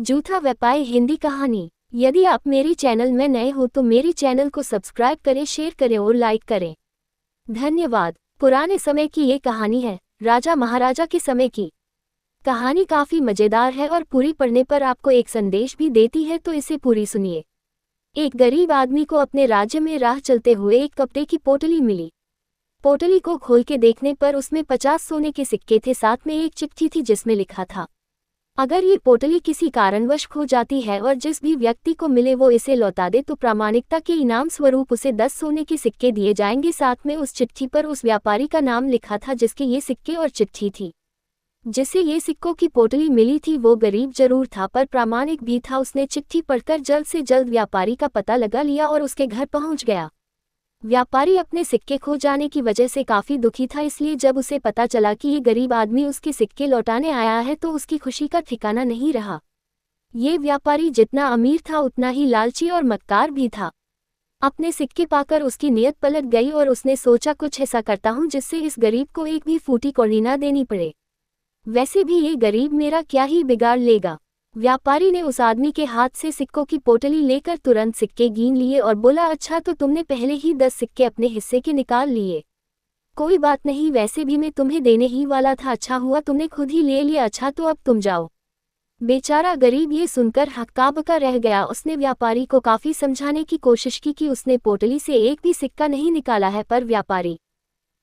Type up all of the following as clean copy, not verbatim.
जूठा व्यापारी हिंदी कहानी। यदि आप मेरी चैनल में नए हो तो मेरी चैनल को सब्सक्राइब करें, शेयर करें और लाइक करें। धन्यवाद। पुराने समय की ये कहानी है, राजा महाराजा के समय की। कहानी काफ़ी मज़ेदार है और पूरी पढ़ने पर आपको एक संदेश भी देती है, तो इसे पूरी सुनिए। एक गरीब आदमी को अपने राज्य में राह चलते हुए एक कपड़े की पोटली मिली। पोटली को खोल के देखने पर उसमें 50 सोने के सिक्के थे, साथ में एक चिट्ठी थी जिसमें लिखा था, अगर ये पोटली किसी कारणवश खो जाती है और जिस भी व्यक्ति को मिले वो इसे लौटा दे तो प्रामाणिकता के इनाम स्वरूप उसे 10 सोने के सिक्के दिए जाएंगे। साथ में उस चिट्ठी पर उस व्यापारी का नाम लिखा था जिसके ये सिक्के और चिट्ठी थी। जिसे ये सिक्कों की पोटली मिली थी वो गरीब जरूर था पर प्रामाणिक भी था। उसने चिट्ठी पढ़कर जल्द से जल्द व्यापारी का पता लगा लिया और उसके घर पहुंच गया। व्यापारी अपने सिक्के खो जाने की वजह से काफ़ी दुखी था, इसलिए जब उसे पता चला कि ये गरीब आदमी उसके सिक्के लौटाने आया है तो उसकी खुशी का ठिकाना नहीं रहा। ये व्यापारी जितना अमीर था उतना ही लालची और मक्कार भी था। अपने सिक्के पाकर उसकी नीयत पलट गई और उसने सोचा कुछ ऐसा करता हूँ जिससे इस गरीब को एक भी फूटी कौड़ी ना देनी पड़े। वैसे भी ये गरीब मेरा क्या ही बिगाड़ लेगा। व्यापारी ने उस आदमी के हाथ से सिक्कों की पोटली लेकर तुरंत सिक्के गिन लिए और बोला, अच्छा तो तुमने पहले ही 10 सिक्के अपने हिस्से के निकाल लिए। कोई बात नहीं, वैसे भी मैं तुम्हें देने ही वाला था, अच्छा हुआ तुमने खुद ही ले लिया, अच्छा तो अब तुम जाओ। बेचारा गरीब ये सुनकर हक्का-बक्का रह गया। उसने व्यापारी को काफ़ी समझाने की कोशिश की कि उसने पोटली से एक भी सिक्का नहीं निकाला है, पर व्यापारी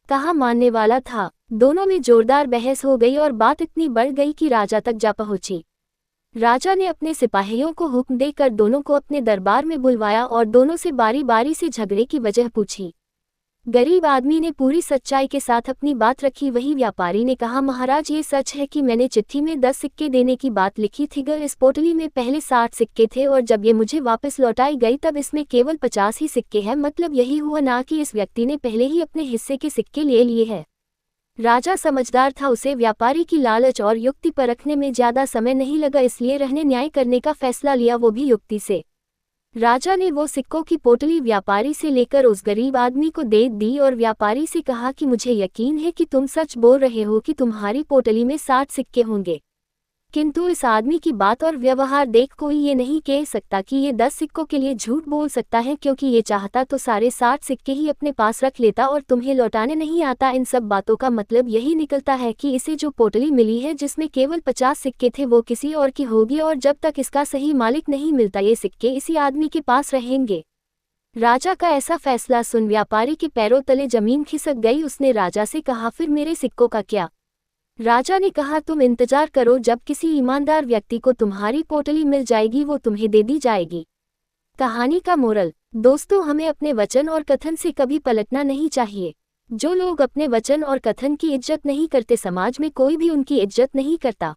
कहाँ मानने वाला था। दोनों में जोरदार बहस हो गई और बात इतनी बढ़ गई कि राजा तक जा पहुंची। राजा ने अपने सिपाहियों को हुक्म देकर दोनों को अपने दरबार में बुलवाया और दोनों से बारी बारी से झगड़े की वजह पूछी। गरीब आदमी ने पूरी सच्चाई के साथ अपनी बात रखी। वही व्यापारी ने कहा, महाराज ये सच है कि मैंने चिट्ठी में 10 सिक्के देने की बात लिखी थी, इस पोटली में पहले 60 सिक्के थे और जब ये मुझे वापस लौटाई गई तब इसमें केवल 50 ही सिक्के हैं। मतलब यही हुआ ना कि इस व्यक्ति ने पहले ही अपने हिस्से के सिक्के ले लिए हैं। राजा समझदार था, उसे व्यापारी की लालच और युक्ति परखने में ज्यादा समय नहीं लगा, इसलिए रहने न्याय करने का फैसला लिया, वो भी युक्ति से। राजा ने वो सिक्कों की पोटली व्यापारी से लेकर उस गरीब आदमी को दे दी और व्यापारी से कहा कि मुझे यकीन है कि तुम सच बोल रहे हो कि तुम्हारी पोटली में 60 सिक्के होंगे, किंतु इस आदमी की बात और व्यवहार देख कोई ये नहीं कह सकता कि ये 10 सिक्कों के लिए झूठ बोल सकता है, क्योंकि ये चाहता तो सारे 60 सिक्के ही अपने पास रख लेता और तुम्हें लौटाने नहीं आता। इन सब बातों का मतलब यही निकलता है कि इसे जो पोटली मिली है जिसमें केवल 50 सिक्के थे वो किसी और की होगी और जब तक इसका सही मालिक नहीं मिलता ये सिक्के इसी आदमी के पास रहेंगे। राजा का ऐसा फैसला सुन व्यापारी के पैरों तले जमीन खिसक गई। उसने राजा से कहा, फिर मेरे सिक्कों का क्या? राजा ने कहा, तुम इंतजार करो, जब किसी ईमानदार व्यक्ति को तुम्हारी पोटली मिल जाएगी वो तुम्हें दे दी जाएगी। कहानी का मोरल, दोस्तों हमें अपने वचन और कथन से कभी पलटना नहीं चाहिए। जो लोग अपने वचन और कथन की इज्जत नहीं करते समाज में कोई भी उनकी इज्जत नहीं करता।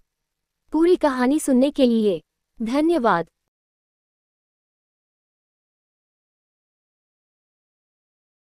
पूरी कहानी सुनने के लिए धन्यवाद।